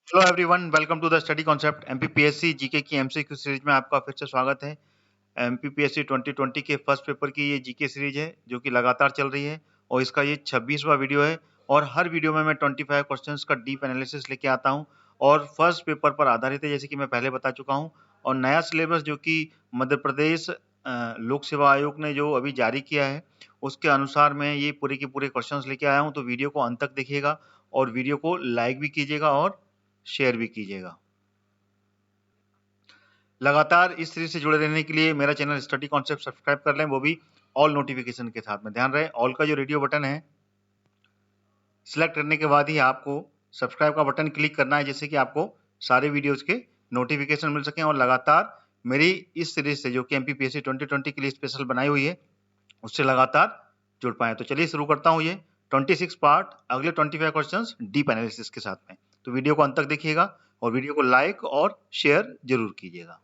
Hello everyone, welcome to the study concept. MPPSC GK की MCQ series में आपका फिर से स्वागत है। एमपीपीएससी 2020 के फर्स्ट पेपर की ये जीके सीरीज है जो कि लगातार चल रही है और इसका ये 26वां वीडियो है। और हर वीडियो में मैं 25 क्वेश्चंस का डीप एनालिसिस लेके आता हूं और फर्स्ट पेपर पर आधारित है, जैसे कि मैं पहले बता चुका हूं। और नया सिलेबस जो कि मध्य प्रदेश लोक सेवा आयोग ने जो अभी जारी किया है उसके अनुसार मैं ये पूरे के पूरे क्वेश्चंस लेके आया हूँ। तो वीडियो को अंत तक देखिएगा और वीडियो को लाइक भी कीजिएगा और शेयर भी कीजिएगा। लगातार इस सीरीज से जुड़े रहने के लिए मेरा चैनल स्टडी कॉन्सेप्ट सब्सक्राइब कर लें, वो भी ऑल नोटिफिकेशन के साथ में। ध्यान रहे, ऑल का जो रेडियो बटन है सिलेक्ट करने के बाद ही आपको सब्सक्राइब का बटन क्लिक करना है, जिससे कि आपको सारे वीडियोज के नोटिफिकेशन मिल सकें और लगातार मेरी इस सीरीज से जो कि एमपीपीएससी 2020 के लिए स्पेशल बनाई हुई है उससे लगातार जुड़ पाए। तो चलिए शुरू करता हूँ ये 26 पार्ट, अगले 25 क्वेश्चंस डीप एनालिसिस के साथ में। तो वीडियो को अंत तक देखिएगा और वीडियो को लाइक और शेयर जरूर कीजिएगा।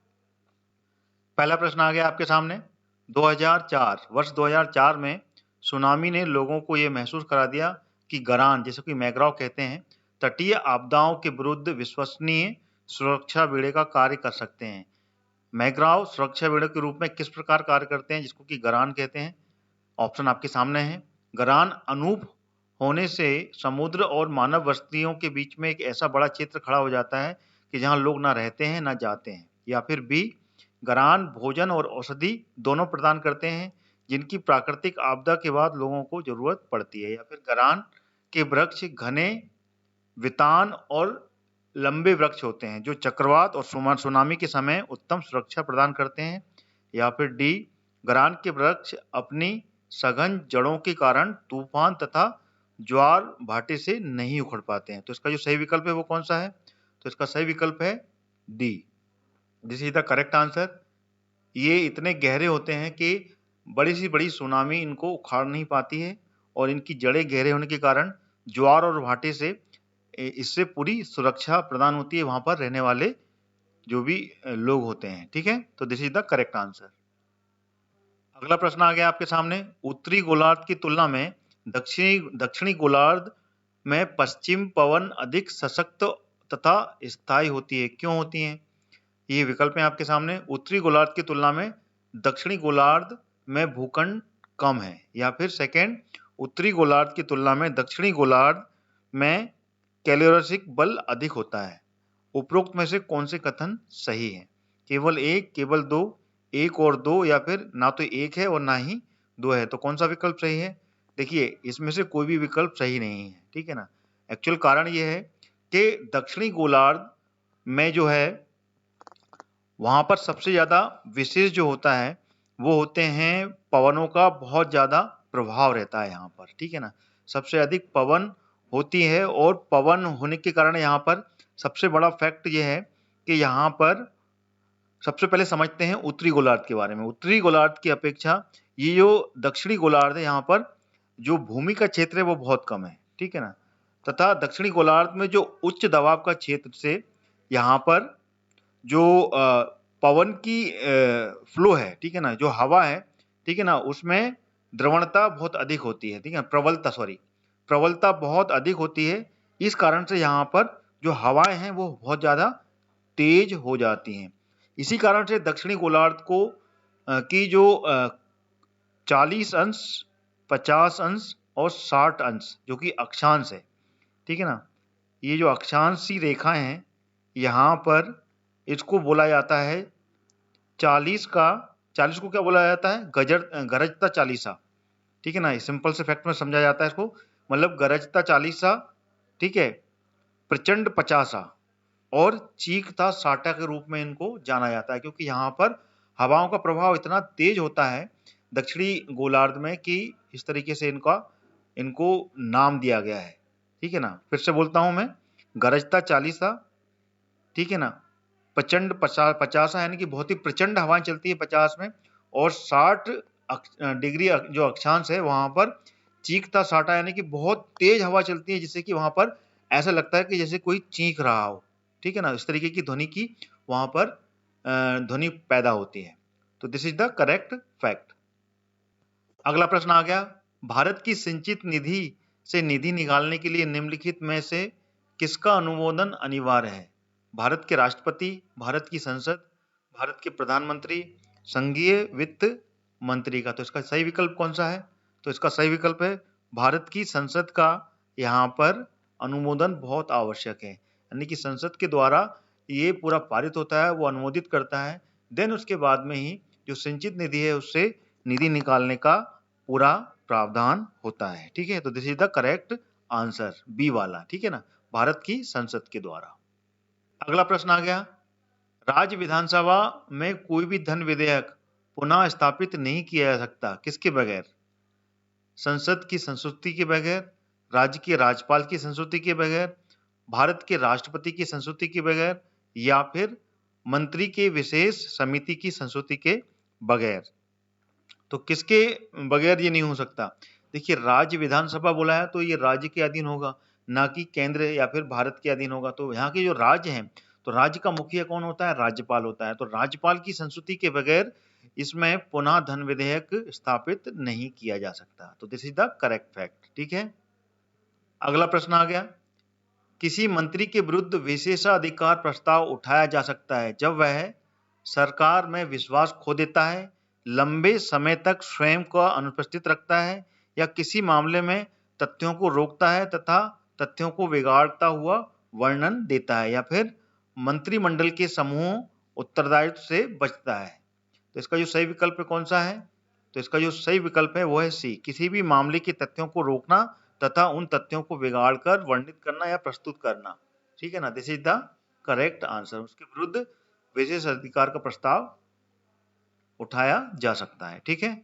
पहला प्रश्न आ गया आपके सामने। 2004 वर्ष 2004 में सुनामी ने लोगों को यह महसूस करा दिया कि गरान, जैसे कि मैग्राव कहते हैं, तटीय आपदाओं के विरुद्ध विश्वसनीय सुरक्षा बेड़े का कार्य कर सकते हैं। मैग्राव सुरक्षा बेड़े के रूप में किस प्रकार कार्य करते हैं, जिसको कि गरान कहते हैं? ऑप्शन आपके सामने है। गरान अनूप होने से समुद्र और मानव बस्तियों के बीच में एक ऐसा बड़ा क्षेत्र खड़ा हो जाता है कि जहां लोग ना रहते हैं ना जाते हैं। या फिर बी, गरान भोजन और औषधि दोनों प्रदान करते हैं जिनकी प्राकृतिक आपदा के बाद लोगों को जरूरत पड़ती है। या फिर गरान के वृक्ष घने, वितान और लंबे वृक्ष होते हैं जो चक्रवात और सुनामी के समय उत्तम सुरक्षा प्रदान करते हैं। या फिर डी, गरान के वृक्ष अपनी सघन जड़ों के कारण तूफान तथा ज्वार भाटे से नहीं उखड़ पाते हैं। तो इसका जो सही विकल्प है वो कौन सा है? तो इसका सही विकल्प है D. This is the correct answer. ये इतने गहरे होते हैं कि बड़ी सी बड़ी सुनामी इनको उखाड़ नहीं पाती है और इनकी जड़ें गहरे होने के कारण ज्वार और भाटे से इससे पूरी सुरक्षा प्रदान होती है वहां पर रहने वाले जो भी लोग होते हैं। ठीक है, तो this is the correct answer. अगला प्रश्न आ गया आपके सामने। उत्तरी गोलार्ध की तुलना में दक्षिणी गोलार्ध में पश्चिम पवन अधिक सशक्त तथा स्थायी होती है, क्यों होती है? ये विकल्प है आपके सामने। उत्तरी गोलार्ध की तुलना में दक्षिणी गोलार्ध में भूखंड कम है। या फिर सेकेंड, उत्तरी गोलार्ध की तुलना में दक्षिणी गोलार्ध में कैलोरीफिक बल अधिक होता है। उपरोक्त में से कौन से कथन सही है? केवल एक, केवल दो, एक और दो, या फिर ना तो एक है और ना ही दो है। तो कौन सा विकल्प सही है? देखिए, इसमें से कोई भी विकल्प सही नहीं है, ठीक है ना। एक्चुअल कारण यह है कि दक्षिणी गोलार्ध में जो है वहां पर सबसे ज्यादा विशेष जो होता है वो होते हैं पवनों का बहुत ज्यादा प्रभाव रहता है यहाँ पर, ठीक है ना। सबसे अधिक पवन होती है और पवन होने के कारण यहाँ पर सबसे बड़ा फैक्ट ये है कि यहाँ पर सबसे पहले समझते हैं उत्तरी गोलार्ध के बारे में। उत्तरी गोलार्ध की अपेक्षा ये जो दक्षिणी गोलार्ध है यहाँ पर जो भूमि का क्षेत्र है वो बहुत कम है, ठीक है ना। तथा दक्षिणी गोलार्ध में जो उच्च दबाव का क्षेत्र से यहाँ पर जो पवन की फ्लो है, ठीक है ना, जो हवा है, ठीक है ना, उसमें द्रवणता बहुत अधिक होती है, ठीक है, प्रबलता बहुत अधिक होती है। इस कारण से यहाँ पर जो हवाएं हैं वो बहुत ज्यादा तेज हो जाती हैं। इसी कारण से दक्षिणी गोलार्ध को की जो 40 अंश, 50 अंश और 60 अंश जो कि अक्षांश है, ठीक है ना, ये जो अक्षांशी रेखाएं हैं यहाँ पर इसको बोला जाता है 40 को क्या बोला जाता है? गरजता चालीसा, ठीक है ना। सिंपल से फैक्ट में समझा जाता है इसको, मतलब गरजता चालीसा, ठीक है, प्रचंड 50 और चीखता 60 के रूप में इनको जाना जाता है, क्योंकि यहाँ पर हवाओं का प्रभाव इतना तेज होता है दक्षिणी गोलार्ध में कि इस तरीके से इनको नाम दिया गया है, ठीक है ना। फिर से बोलता हूं मैं, गरजता चालीसा, ठीक है ना, प्रचंड 50 यानी कि बहुत ही प्रचंड हवाएं चलती है 50 में, और 60 डिग्री जो अक्षांश है वहां पर चीखता 60 यानी कि बहुत तेज हवा चलती है, जिससे कि वहां पर ऐसा लगता है कि जैसे कोई चीख रहा हो, ठीक है ना। इस तरीके की ध्वनि की वहां पर ध्वनि पैदा होती है। तो this is the correct fact. अगला प्रश्न आ गया। भारत की संचित निधि से निधि निकालने के लिए निम्नलिखित में से किसका अनुमोदन अनिवार्य है? भारत के राष्ट्रपति, भारत की संसद, भारत के प्रधानमंत्री, संघीय वित्त मंत्री का। तो इसका सही विकल्प कौन सा है? तो इसका सही विकल्प है भारत की संसद का यहाँ पर अनुमोदन बहुत आवश्यक है, यानी कि संसद के द्वारा ये पूरा पारित होता है, वो अनुमोदित करता है, देन उसके बाद में ही जो संचित निधि है उससे निधि निकालने का पूरा प्रावधान होता है। ठीक है, तो this is the correct answer, B वाला। ठीक है ना, भारत की संसद के द्वारा। अगला प्रश्न आ गया, राज्य विधानसभा में कोई भी धन विधेयक पुनः स्थापित नहीं किया जा सकता, किसके बगैर? संसद की संस्तुति के बगैर, राज्य के राज्यपाल की संस्तुति के बगैर, भारत के राष्ट्रपति की संस्तुति के बगैर, या फिर मंत्री के विशेष समिति की संस्तुति के बगैर। तो किसके बगैर ये नहीं हो सकता? देखिए, राज्य विधानसभा बोला है तो ये राज्य के अधीन होगा, ना कि केंद्र या फिर भारत के अधीन होगा। तो यहाँ के जो राज्य हैं, तो राज्य का मुखिया कौन होता है? राज्यपाल होता है। तो राज्यपाल की संस्तुति के बगैर इसमें पुनः धन विधेयक स्थापित नहीं किया जा सकता। तो this is the correct fact. ठीक है, अगला प्रश्न आ गया, किसी मंत्री के विरुद्ध विशेषाधिकार प्रस्ताव उठाया जा सकता है जब वह सरकार में विश्वास खो देता है, लंबे समय तक स्वयं को अनुपस्थित रखता है, या किसी मामले में तथ्यों को रोकता है तथा तथ्यों को बिगाड़ता हुआ वर्णन देता है, या फिर मंत्रिमंडल के समूह उत्तरदायित्व से बचता है। तो इसका जो सही विकल्प है कौन सा है? तो इसका जो सही विकल्प है वो है सी, किसी भी मामले के तथ्यों को रोकना तथा उन तथ्यों को बिगाड़कर वर्णित करना या प्रस्तुत करना। ठीक है ना, this is the correct answer. उसके विरुद्ध विशेष अधिकार का प्रस्ताव उठाया जा सकता है। ठीक है,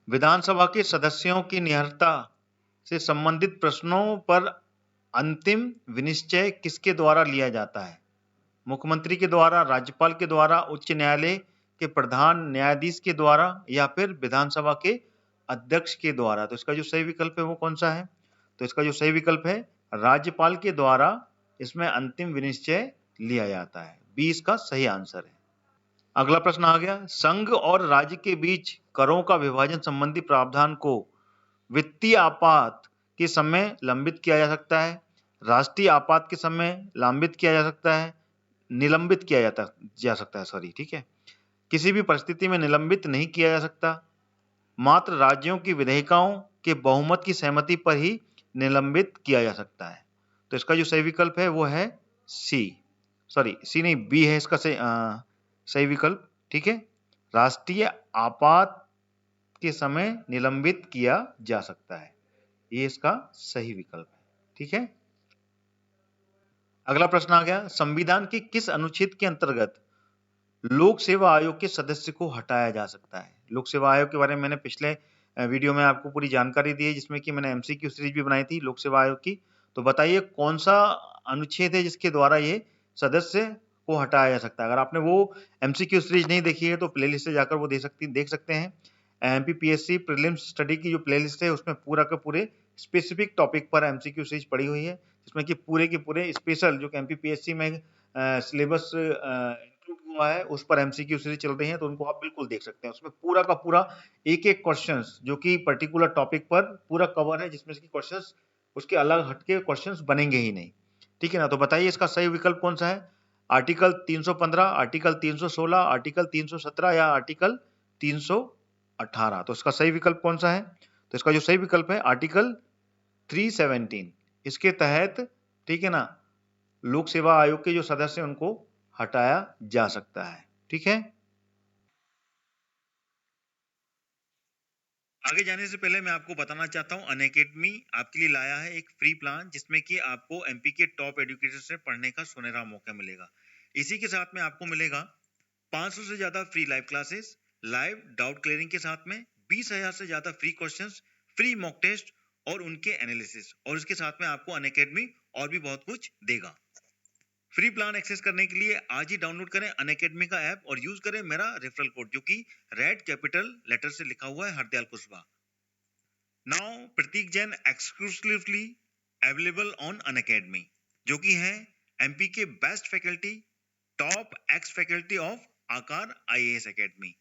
विधानसभा के सदस्यों की निहरता से संबंधित प्रश्नों पर अंतिम विनिश्चय किसके द्वारा लिया जाता है? मुख्यमंत्री के द्वारा, राज्यपाल के द्वारा, उच्च न्यायालय के प्रधान न्यायाधीश के द्वारा, या फिर विधानसभा के अध्यक्ष के द्वारा। तो इसका जो सही विकल्प है वो कौन सा है? तो इसका जो सही विकल्प है राज्यपाल के द्वारा इसमें अंतिम विनिश्चय लिया जाता है। बी इसका सही आंसर है। अगला प्रश्न आ गया, संघ और राज्य के बीच करों का विभाजन संबंधी प्रावधान को वित्तीय आपात के समय लंबित किया जा सकता है, राष्ट्रीय आपात के समय लंबित किया जा सकता है, निलंबित किया जा सकता है, सॉरी। ठीक है, किसी भी परिस्थिति में निलंबित नहीं किया जा सकता, मात्र राज्यों की विधेयिकाओं के बहुमत की सहमति पर ही निलंबित किया जा सकता है। तो इसका जो सही विकल्प है वो है सी, सॉरी सी नहीं, बी है इसका सही विकल्प। ठीक है, राष्ट्रीय आपात के समय निलंबित किया जा सकता है, ये इसका सही विकल्प है। ठीक है, अगला प्रश्न आ गया, संविधान के किस अनुच्छेद के अंतर्गत लोक सेवा आयोग के सदस्य को हटाया जा सकता है? लोक सेवा आयोग के बारे में मैंने पिछले वीडियो में आपको पूरी जानकारी दी है, जिसमें कि मैंने एमसीक्यू सीरीज भी बनाई थी लोक सेवा आयोग की। तो बताइए कौन सा अनुच्छेद है जिसके द्वारा ये सदस्य को हटाया जा सकता है? अगर आपने वो एमसीक्यू सीरीज नहीं देखी है तो प्लेलिस्ट से जाकर वो देख सकते हैं। एमपीपीएससी प्रीलिम्स स्टडी की जो प्लेलिस्ट है उसमें पूरा का पूरे स्पेसिफिक टॉपिक पर एमसीक्यू सीरीज पड़ी हुई है, जिसमें कि पूरे के पूरे स्पेशल जो एमपीपीएससी में सिलेबस हुआ है उस पर एमसीक्यू सीरीज चल रही है, तो उनको आप बिल्कुल देख सकते हैं। उसमें पूरा का पूरा एक क्वेश्चंस जो कि पर्टिकुलर टॉपिक पर पूरा कवर है, जिसमें से क्वेश्चंस उसके अलग हटके क्वेश्चंस बनेंगे ही नहीं। ठीक है ना, तो बताइए इसका सही विकल्प कौन सा है? आर्टिकल 315, आर्टिकल 316, आर्टिकल 317 या आर्टिकल 318? तो इसका सही विकल्प कौन सा है? तो इसका जो सही विकल्प है आर्टिकल 317। इसके तहत, ठीक है ना, लोक सेवा आयोग के जो सदस्य हैं उनको हटाया जा सकता है। ठीक है, आगे जाने से पहले मैं आपको बताना चाहता हूं, अनअकैडमी आपके लिए लाया है एक फ्री प्लान, जिसमें कि आपको एमपी के टॉप एजुकेटर से पढ़ने का सुनहरा मौका मिलेगा। इसी के साथ में आपको मिलेगा 500 से ज्यादा free live classes, live doubt clearing के साथ में 20,000 से ज्यादा free questions, free mock test और उनके एनालिसिस, और इसके साथ में आपको अनअकैडमी और भी बहुत कुछ देगा। फ्री प्लान एक्सेस करने के लिए आज ही डाउनलोड करें अनअकैडमी का ऐप और यूज करें मेरा रेफरल कोड, जो कि रेड कैपिटल लेटर से लिखा हुआ है, Hardayal Kushwaha. Now Prateek Jain exclusively available on Unacademy, जो कि है एमपी के best faculty, top ex faculty of Aakar IAS academy,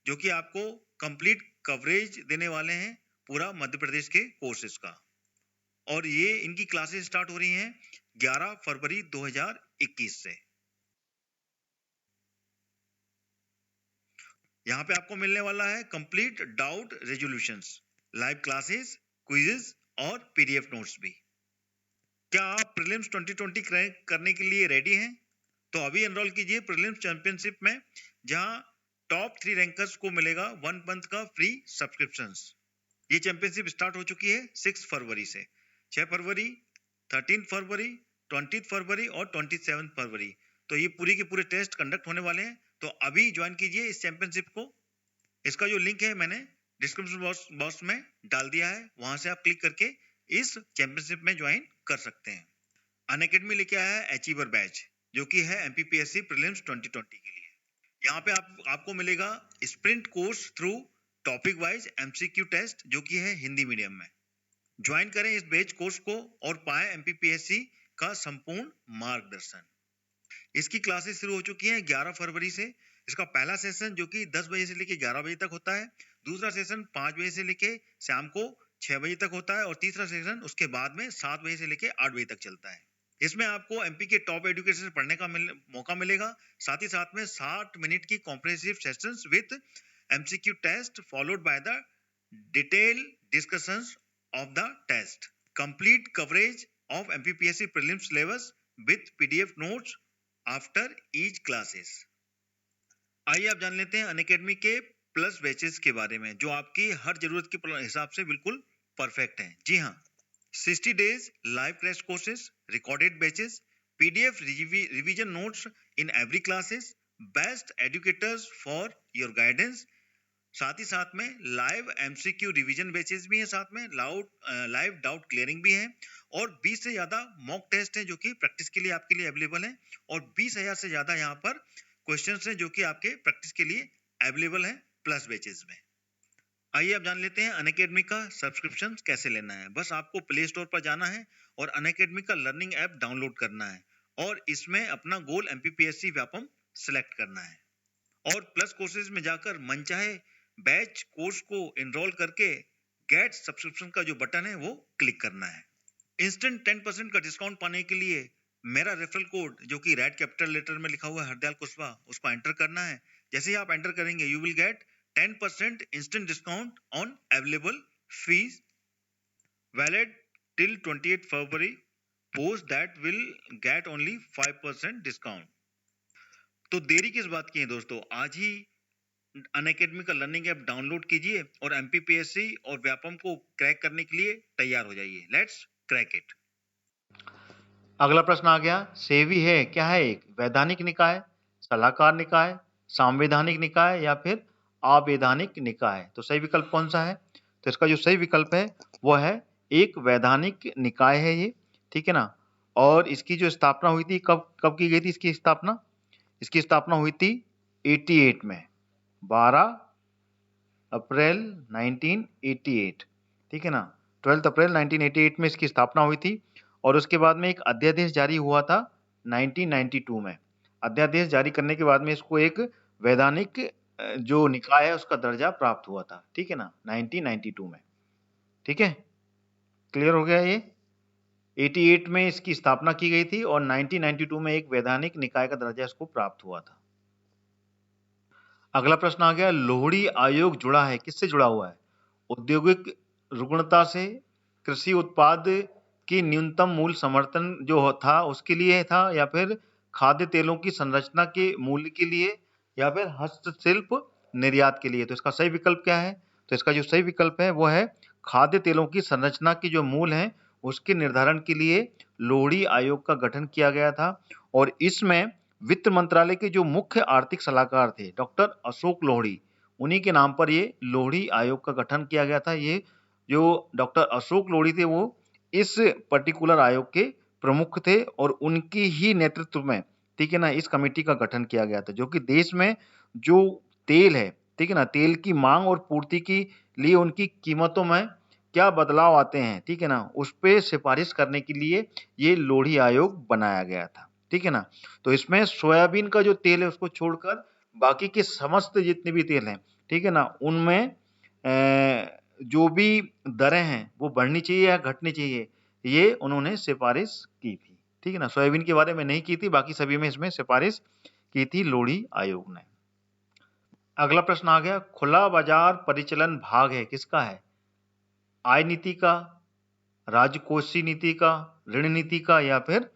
जो कि आपको कंप्लीट कवरेज देने वाले हैं पूरा मध्य प्रदेश के कोर्सेज का। और ये इनकी क्लासेस स्टार्ट हो रही हैं 11 फरवरी 2021 से। यहाँ पे आपको मिलने वाला है complete doubt resolutions, live classes, quizzes और पीडीएफ नोट्स भी। क्या आप प्रीलिम्स 2020 क्रैक करने के लिए रेडी हैं? तो अभी एनरोल कीजिए प्रीलिम्स चैंपियनशिप में, जहां टॉप 3 रैंकर्स को मिलेगा 1 मंथ का फ्री सब्सक्रिप्शंस। ये चैंपियनशिप स्टार्ट हो चुकी है 6 फरवरी से। 6 फरवरी, 13 फरवरी, 20 फरवरी और 27 फरवरी, तो ये पूरी के पूरे टेस्ट कंडक्ट होने वाले हैं। तो अभी ज्वाइन कीजिए इस चैंपियनशिप को। इसका जो लिंक है मैंने डिस्क्रिप्शन बॉक्स में डाल दिया है, वहां से आप क्लिक करके इस चैंपियनशिप में ज्वाइन कर सकते हैं। अनअकैडमी लेके आया है अचीवर बैच, जो कि है एमपीपीएससी प्रीलिम्स 2020 के लिए। यहाँ पे आपको मिलेगा sprint course through topic wise MCQ test, जो कि है हिंदी मीडियम में। ज्वाइन करें इस बैच कोर्स को और पाए एमपीपीएससी का संपूर्ण मार्गदर्शन। इसकी क्लासेस शुरू हो चुकी हैं 11 फरवरी से। इसका पहला सेशन जो कि 10 बजे से लेके 11 बजे तक होता है, दूसरा सेशन 5 बजे से लेके शाम को 6 बजे तक होता है और तीसरा सेशन उसके बाद में 7 बजे से लेके 8 बजे तक चलता है। इसमें आपको एमपी के टॉप एजुकेशन पढ़ने का मौका मिलेगा, साथ ही साथ में 60 मिनट की comprehensive sessions with MCQ test followed by the detail discussions of the test, complete coverage of MPPSC prelims syllabus with PDF notes after each classes. आइए आप जान लेते हैं अनअकैडमी के प्लस बैचेस के बारे में, जो आपकी हर जरूरत के हिसाब से बिल्कुल परफेक्ट हैं। जी हाँ, 60 days live crash courses, recorded batches, PDF revision notes in every classes, best educators for your guidance। साथ ही साथ में लाइव एमसीक्यू रिवीजन बैचेस भी हैं, साथ में लाइव डाउट क्लियरिंग भी है, और 20 से ज्यादा मॉक टेस्ट हैं जो कि प्रैक्टिस के लिए आपके लिए अवेलेबल हैं, और 20,000 से ज्यादा यहाँ पर क्वेश्चंस हैं जो कि आपके प्रैक्टिस के लिए अवेलेबल हैं प्लस बैचेस में। आइए आप जान लेते हैं अनअकैडमी का सब्सक्रिप्शन कैसे लेना है। बस आपको प्ले स्टोर पर जाना है और अनअकैडमी का लर्निंग ऐप डाउनलोड करना है, और इसमें अपना गोल एमपीपीएससी व्यापम सिलेक्ट करना है, और प्लस कोर्सेज में जाकर मनचाहे बैच कोर्स को एनरोल करके गेट सब्सक्रिप्शन का जो बटन है वो क्लिक करना है। इंस्टेंट 10% का डिस्काउंट पाने के लिए मेरा रेफरल कोड, जो कि रेड कैपिटल लेटर में लिखा हुआ है हरदयाल कुशवाहा, उसको एंटर करना है। जैसे ही आप एंटर करेंगे you will gate 10% instant discount on available fees valid till 28 February. Post that will get only 5% discount. तो देरी किस बात की है दोस्तों, आज ही अनअकैडमी का लर्निंग ऐप डाउनलोड कीजिए और एमपीपीएससी और व्यापम को क्रैक करने के लिए तैयार हो जाइए। Let's crack it. अगला प्रश्न आ गया, सेवी है क्या है? एक वैधानिक निकाय, सलाहकार निकाय, संवैधानिक निकाय या फिर अवैधानिक निकाय? तो सही विकल्प कौन सा है? तो इसका जो सही विकल्प है वो है एक वैधानिक निकाय है ये, ठीक है ना। और इसकी जो स्थापना हुई थी, कब कब की गई थी इसकी स्थापना? इसकी स्थापना हुई थी 88 में, 12 अप्रैल 1988, ठीक है ना। 12 अप्रैल 1988 में इसकी स्थापना हुई थी, और उसके बाद में एक अध्यादेश जारी हुआ था 1992 में। अध्यादेश जारी करने के बाद में इसको एक वैधानिक जो निकाय है उसका दर्जा प्राप्त हुआ था, ठीक है ना, 1992 में। ठीक है, क्लियर हो गया ये? 88 में इसकी स्थापना की गई थी और 1992 में एक वैधानिक निकाय का दर्जा इसको प्राप्त हुआ था। अगला प्रश्न आ गया, लोहड़ी आयोग जुड़ा है, किससे जुड़ा हुआ है? औद्योगिक रुग्णता से, कृषि उत्पाद की न्यूनतम मूल्य समर्थन जो था उसके लिए था, या फिर खाद्य तेलों की संरचना के मूल्य के लिए, या फिर हस्तशिल्प निर्यात के लिए? तो इसका सही विकल्प क्या है? तो इसका जो सही विकल्प है वो है खाद्य तेलों की संरचना की जो मूल्य है उसके निर्धारण के लिए लोहड़ी आयोग का गठन किया गया था, और इसमें वित्त मंत्रालय के जो मुख्य आर्थिक सलाहकार थे डॉक्टर अशोक लोहड़ी, उन्हीं के नाम पर ये लोहड़ी आयोग का गठन किया गया था। ये जो डॉक्टर अशोक लोहड़ी थे वो इस पर्टिकुलर आयोग के प्रमुख थे, और उनकी ही नेतृत्व में, ठीक है ना, इस कमेटी का गठन किया गया था, जो कि देश में जो तेल है, ठीक है ना, तेल की मांग और पूर्ति के लिए उनकी कीमतों में क्या बदलाव आते हैं, ठीक है ना, उस पे सिफारिश करने के लिए ये लोहड़ी आयोग बनाया गया था, ठीक है ना। तो इसमें सोयाबीन का जो तेल है उसको छोड़कर बाकी के समस्त जितने भी तेल हैं, ठीक है ना, उनमें जो भी दरें हैं वो बढ़नी चाहिए या घटनी चाहिए, ये उन्होंने सिफारिश की थी, ठीक है ना। सोयाबीन के बारे में नहीं की थी, बाकी सभी में इसमें सिफारिश की थी लोढ़ी आयोग ने। अगला प्रश्न आ गया, खुला बाजार परिचालन भाग है किसका है? आय नीति का, राजकोषीय नीति का, ऋण नीति का, या फिर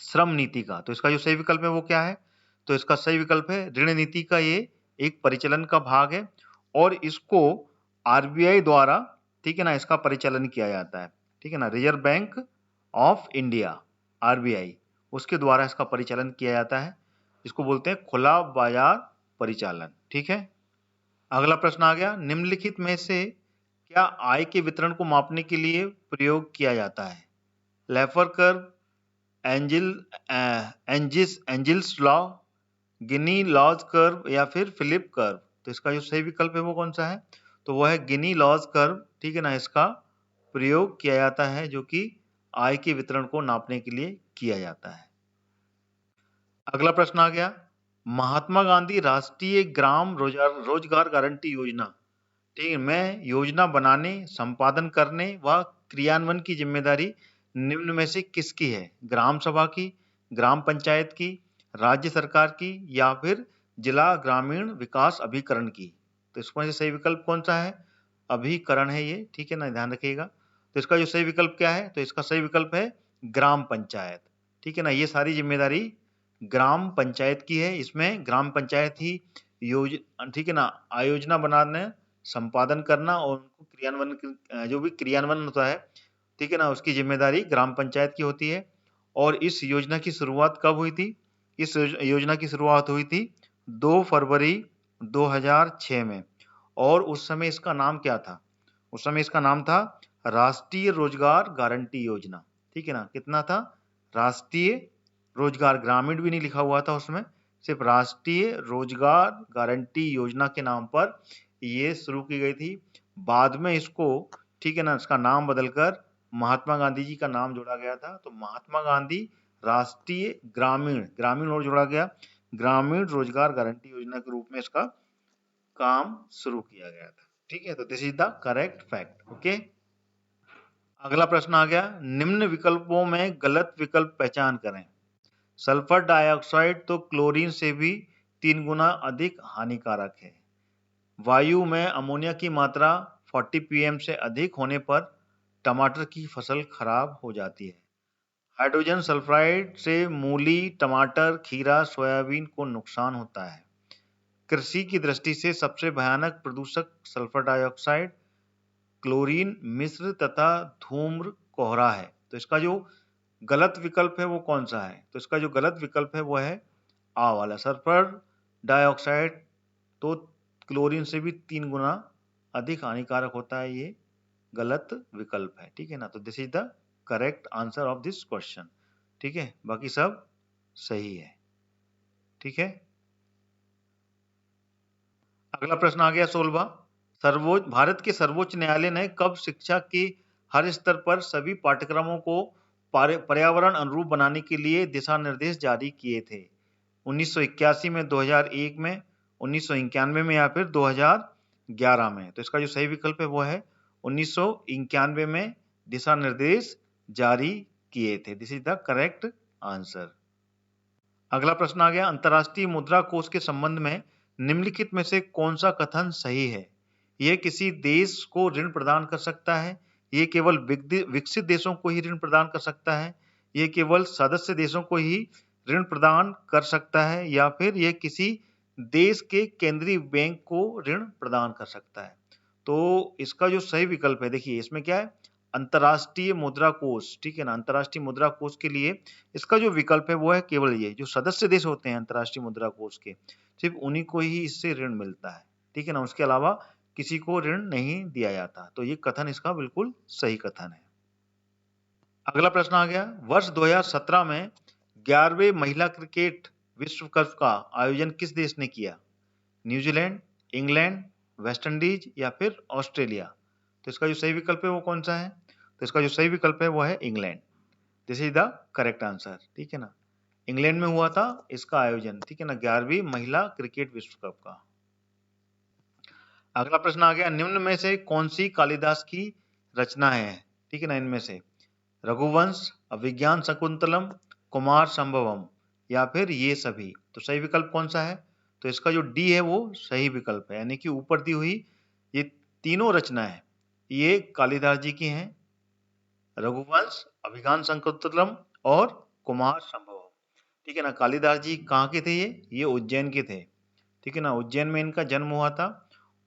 श्रम नीति का? तो इसका जो सही विकल्प है वो क्या है? तो इसका सही विकल्प है ऋण नीति का। ये एक परिचालन का भाग है और इसको आरबीआई द्वारा, ठीक है ना, इसका परिचालन किया जाता है, ठीक है ना। Reserve bank of India, RBI, उसके द्वारा इसका परिचालन किया जाता है। इसको बोलते हैं खुला बाजार परिचालन, ठीक है। अगला प्रश्न आ गया, निम्नलिखित में से क्या आय के वितरण को मापने के लिए प्रयोग किया जाता है? लेफर कर्व, एंजिल्स लॉ, गिनी लॉज कर्व, या फिर फिलिप कर्व? तो इसका जो सही विकल्प है वो कौन सा है? तो वो है गिनी लॉज कर्व, ठीक है ना। इसका प्रयोग किया जाता है जो कि आय के वितरण को नापने के लिए किया जाता है। अगला प्रश्न आ गया, महात्मा गांधी राष्ट्रीय ग्राम रोजगार गारंटी योजना, ठीक है, में योजना बनाने, संपादन करने व क्रियान्वयन की जिम्मेदारी निम्न में से किसकी है? ग्राम सभा की, ग्राम पंचायत की, राज्य सरकार की, या फिर जिला ग्रामीण विकास अभिकरण की? तो इसमें से सही विकल्प कौन सा है? अभिकरण है ये, ठीक है ना, ध्यान रखिएगा। तो इसका जो सही विकल्प क्या है? तो इसका सही विकल्प है ग्राम पंचायत, ठीक है ना। ये सारी जिम्मेदारी ग्राम पंचायत की है। इसमें ग्राम पंचायत ही ठीक है ना, आयोजना बनाने, संपादन करना और उनको क्रियान्वयन, जो भी क्रियान्वयन होता है, ठीक है ना, उसकी जिम्मेदारी ग्राम पंचायत की होती है। और इस योजना की शुरुआत कब हुई थी? इस योजना की शुरुआत हुई थी 2 फरवरी 2006 में। और उस समय इसका नाम क्या था? उस समय इसका नाम था राष्ट्रीय रोजगार गारंटी योजना, ठीक है ना। कितना था? राष्ट्रीय रोजगार, ग्रामीण भी नहीं लिखा हुआ था उसमें, सिर्फ राष्ट्रीय रोजगार गारंटी योजना के नाम पर ये शुरू की गई थी। बाद में इसको, ठीक है ना, इसका नाम बदलकर महात्मा गांधी जी का नाम जोड़ा गया था। तो महात्मा गांधी राष्ट्रीय ग्रामीण और जोड़ा गया, ग्रामीण रोजगार गारंटी योजना के रूप में इसका काम शुरू किया गया था, ठीक है। तो this is the correct fact, okay. अगला प्रश्न आ गया, निम्न विकल्पों में गलत विकल्प पहचान करें। सल्फर डाइऑक्साइड तो क्लोरीन से भी 3 गुना अधिक हानिकारक है। वायु में अमोनिया की मात्रा 40 पीएम से अधिक होने पर टमाटर की फसल खराब हो जाती है। हाइड्रोजन सल्फाइड से मूली, टमाटर, खीरा, सोयाबीन को नुकसान होता है। कृषि की दृष्टि से सबसे भयानक प्रदूषक सल्फर डाइऑक्साइड, क्लोरीन मिश्र तथा धूम्र कोहरा है। तो इसका जो गलत विकल्प है वो कौन सा है? तो इसका जो गलत विकल्प है वो है आ वाला, सल्फर डाइऑक्साइड तो क्लोरीन से भी 3 गुना अधिक हानिकारक होता है। ये गलत विकल्प है, ठीक है ना। तो this is the correct answer of this question, ठीक है। बाकी सब सही है, ठीक है। अगला प्रश्न आ गया 16वां, भारत के सर्वोच्च न्यायालय ने कब शिक्षा के हर स्तर पर सभी पाठ्यक्रमों को पर्यावरण अनुरूप बनाने के लिए दिशा निर्देश जारी किए थे? 1981 में, 2001 में, 1991 में, या फिर 2011 में? तो इसका जो सही विकल्प है वो है 1991 में दिशा निर्देश जारी किए थे। This is the correct answer. अगला प्रश्न आ गया, अंतर्राष्ट्रीय मुद्रा कोष के संबंध में निम्नलिखित में से कौन सा कथन सही है? यह किसी देश को ऋण प्रदान कर सकता है, यह केवल विकसित देशों को ही ऋण प्रदान कर सकता है, यह केवल सदस्य देशों को ही ऋण प्रदान कर सकता है, या फिर यह किसी देश के केंद्रीय बैंक को ऋण प्रदान कर सकता है? तो इसका जो सही विकल्प है, देखिए इसमें क्या है, अंतर्राष्ट्रीय मुद्रा कोष, ठीक है ना। अंतर्राष्ट्रीय मुद्रा कोष के लिए इसका जो विकल्प है वो है केवल ये, जो सदस्य देश होते हैं अंतर्राष्ट्रीय मुद्रा कोष के, सिर्फ उन्हीं को ही इससे ऋण मिलता है, ठीक है ना। उसके अलावा किसी को ऋण नहीं दिया जाता। तो ये कथन इसका बिल्कुल सही कथन है। अगला प्रश्न आ गया, वर्ष 2017 में 11वें महिला क्रिकेट विश्व कप का आयोजन किस देश ने किया? न्यूजीलैंड, इंग्लैंड, वेस्ट इंडीज, या फिर ऑस्ट्रेलिया? तो इसका जो सही विकल्प है वो कौन सा है? तो इसका जो सही विकल्प है वो है England. This is the correct answer, ठीक है ना। इंग्लैंड में हुआ था इसका आयोजन, ठीक है ना, 11वीं महिला क्रिकेट विश्व कप का। अगला प्रश्न आ गया, निम्न में से कौन सी कालिदास की रचना है? ठीक है ना, इनमें से रघुवंश, अभिज्ञान शकुंतलम, कुमार संभवम या फिर ये सभी। तो सही विकल्प कौन सा है? तो इसका जो डी है वो सही विकल्प है, यानी कि ऊपर दी हुई ये तीनों रचनाएं ये कालिदास जी की हैं, रघुवंश, अभिज्ञान शकुंतलम और कुमार संभवम। ठीक है ना। कालिदास जी कहाँ के थे? ये उज्जैन के थे। ठीक है ना। उज्जैन में इनका जन्म हुआ था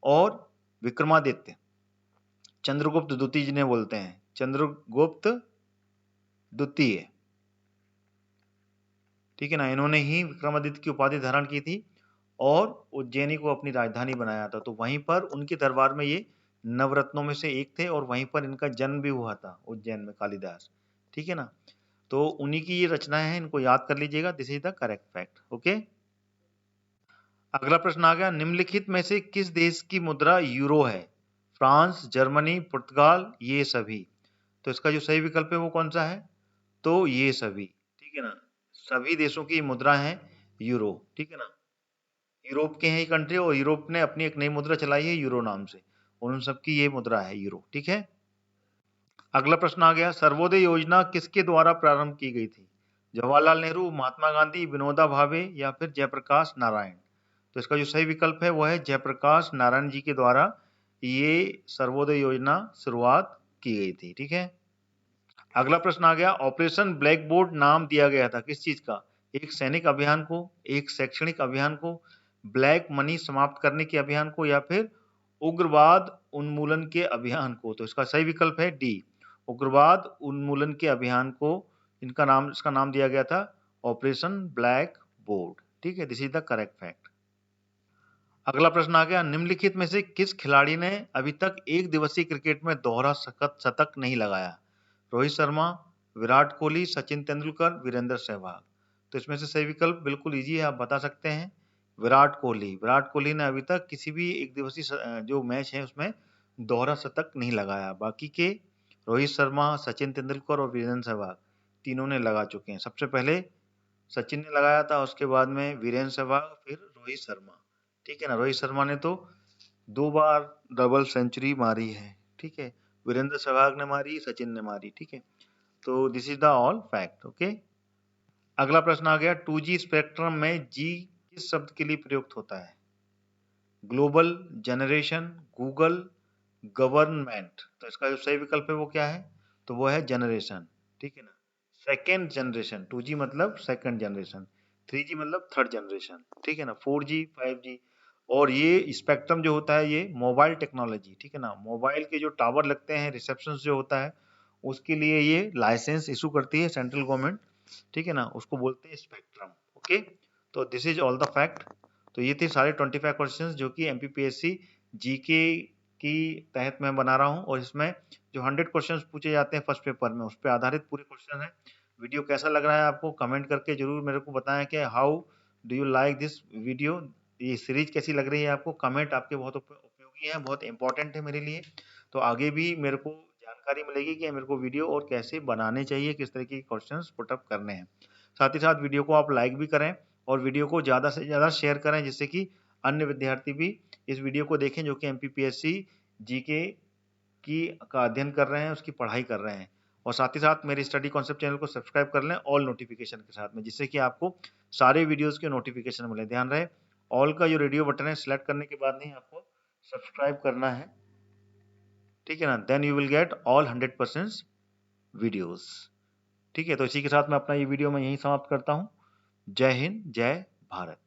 और विक्रमादित्य चंद्रगुप्त द्वितीय जिन्हें बोलते हैं, चंद्रगुप्त द्वितीय, ठीक है ना, इन्होंने ही विक्रमादित्य की उपाधि धारण की थी और उज्जैनी को अपनी राजधानी बनाया था। तो वहीं पर उनके दरबार में ये नवरत्नों में से एक थे और वहीं पर इनका जन्म भी हुआ था, उज्जैन में, कालिदास। ठीक है ना। तो उन्हीं की ये रचनाएं हैं, इनको याद कर लीजिएगा। This is the correct fact. Okay. अगला प्रश्न आ गया, निम्नलिखित में से किस देश की मुद्रा यूरो है? फ्रांस, जर्मनी, पुर्तगाल, ये सभी। तो इसका जो सही विकल्प है वो कौन सा है? तो ये सभी। ठीक है ना। सभी देशों की मुद्रा है यूरो। ठीक है ना। यूरोप के हैं ये कंट्री और यूरोप ने अपनी एक नई मुद्रा चलाई है यूरो नाम से, और उन सबकी ये मुद्रा है यूरो। ठीक है। अगला प्रश्न आ गया, सर्वोदय योजना किसके द्वारा प्रारंभ की गई थी? जवाहरलाल नेहरू, महात्मा गांधी, विनोबा भावे या फिर जयप्रकाश नारायण। तो इसका जो सही विकल्प है वो है जयप्रकाश नारायण जी के द्वारा ये सर्वोदय योजना शुरुआत की गई थी। ठीक है। अगला प्रश्न आ गया, ऑपरेशन ब्लैक बोर्ड नाम दिया गया था किस चीज का? एक सैनिक अभियान को, एक शैक्षणिक अभियान को, ब्लैक मनी समाप्त करने के अभियान को या फिर उग्रवाद उन्मूलन के अभियान को। तो इसका सही विकल्प है डी, उग्रवाद उन्मूलन के अभियान को इसका नाम दिया गया था ऑपरेशन ब्लैक बोर्ड। ठीक है। This is the correct fact. अगला प्रश्न आ गया, निम्नलिखित में से किस खिलाड़ी ने अभी तक एक दिवसीय क्रिकेट में दोहरा शतक नहीं लगाया? रोहित शर्मा, विराट कोहली, सचिन तेंदुलकर, वीरेंद्र सहवाग। तो इसमें से सही विकल्प बिल्कुल इजी है, आप बता सकते हैं, विराट कोहली। विराट कोहली ने अभी तक किसी भी एक दिवसीय जो मैच है उसमें दोहरा शतक नहीं लगाया। बाकी के रोहित शर्मा, सचिन तेंदुलकर और वीरेंद्र सहवाग तीनों ने लगा चुके हैं। सबसे पहले सचिन ने लगाया था, उसके बाद में वीरेंद्र सहवाग, फिर रोहित शर्मा। ठीक है ना। रोहित शर्मा ने तो 2 बार डबल सेंचुरी मारी है। ठीक है। वीरेंद्र सहवाग ने मारी, सचिन ने मारी। ठीक है। तो this is the all fact. Okay. अगला प्रश्न आ गया, 2G स्पेक्ट्रम में जी किस शब्द के लिए प्रयुक्त होता है? Global, generation, Google, government. तो इसका जो सही विकल्प है वो क्या है? तो वो है जनरेशन। ठीक है ना। सेकेंड जनरेशन, 2G मतलब सेकेंड जनरेशन, 3G मतलब थर्ड जनरेशन। ठीक है ना। 4G, 5G। और ये स्पेक्ट्रम जो होता है ये मोबाइल टेक्नोलॉजी, ठीक है ना, मोबाइल के जो टावर लगते हैं, रिसेप्शन जो होता है उसके लिए ये लाइसेंस इशू करती है सेंट्रल गवर्नमेंट। ठीक है ना। उसको बोलते हैं स्पेक्ट्रम। ओके। तो this is all the fact. तो ये थे सारे 25 क्वेश्चंस जो कि एमपीपीएससी जीके की तहत मैं बना रहा हूँ, और इसमें जो 100 क्वेश्चंस पूछे जाते हैं फर्स्ट पेपर में उस पर आधारित पूरे क्वेश्चन है। वीडियो कैसा लग रहा है आपको कमेंट करके जरूर मेरे को बताएं कि how do you like this video. ये सीरीज कैसी लग रही है आपको? कमेंट आपके बहुत उपयोगी है, बहुत इंपॉर्टेंट है मेरे लिए। तो आगे भी मेरे को जानकारी मिलेगी कि मेरे को वीडियो और कैसे बनाने चाहिए, किस तरीके के क्वेश्चंस पुटअप करने हैं। साथ ही साथ वीडियो को आप लाइक भी करें और वीडियो को ज़्यादा से ज़्यादा शेयर करें, जिससे कि अन्य विद्यार्थी भी इस वीडियो को देखें जो कि एमपीपीएससी जीके की का अध्ययन कर रहे हैं, उसकी पढ़ाई कर रहे हैं। और साथ ही साथ मेरे स्टडी कॉन्सेप्ट चैनल को सब्सक्राइब कर लें ऑल नोटिफिकेशन के साथ में, जिससे कि आपको सारे वीडियोस के नोटिफिकेशन मिले। ध्यान रहे, ऑल का जो रेडियो बटन है सिलेक्ट करने के बाद नहीं आपको सब्सक्राइब करना है। ठीक है ना। Then you will get all 100% videos. ठीक है। तो इसी के साथ मैं अपना ये वीडियो मैं यहीं समाप्त करता हूँ। जय हिंद, जय भारत।